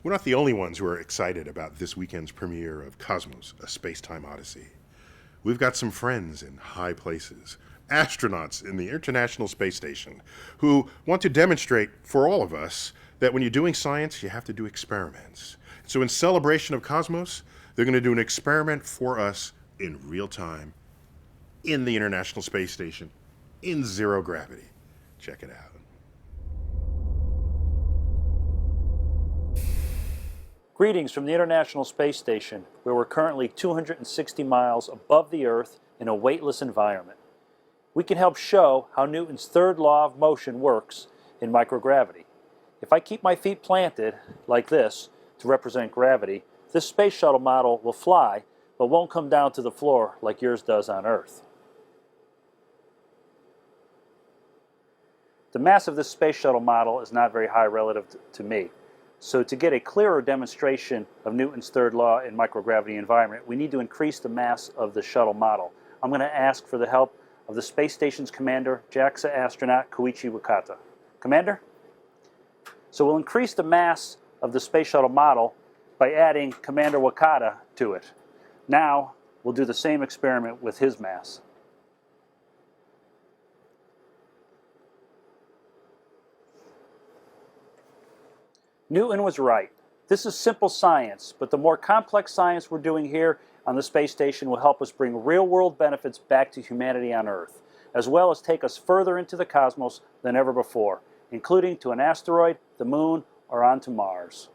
We're not the only ones who are excited about this weekend's premiere of Cosmos, A Space-Time Odyssey. We've got some friends in high places, astronauts in the International Space Station, who want to demonstrate for all of us that when you're doing science, you have to do experiments. So in celebration of Cosmos, they're going to do an experiment for us in real time, in the International Space Station, in zero gravity. Check it out. Greetings from the International Space Station, where we're currently 260 miles above the Earth in a weightless environment. We can help show how Newton's third law of motion works in microgravity. If I keep my feet planted, like this, to represent gravity, this space shuttle model will fly, but won't come down to the floor like yours does on Earth. The mass of this space shuttle model is not very high relative to me. So to get a clearer demonstration of Newton's third law in microgravity environment, we need to increase the mass of the shuttle model. I'm going to ask for the help of the space station's commander, JAXA astronaut Koichi Wakata. Commander? So we'll increase the mass of the space shuttle model by adding Commander Wakata to it. Now we'll do the same experiment with his mass. Newton was right. This is simple science, but the more complex science we're doing here on the space station will help us bring real-world benefits back to humanity on Earth, as well as take us further into the cosmos than ever before, including to an asteroid, the moon, or onto Mars.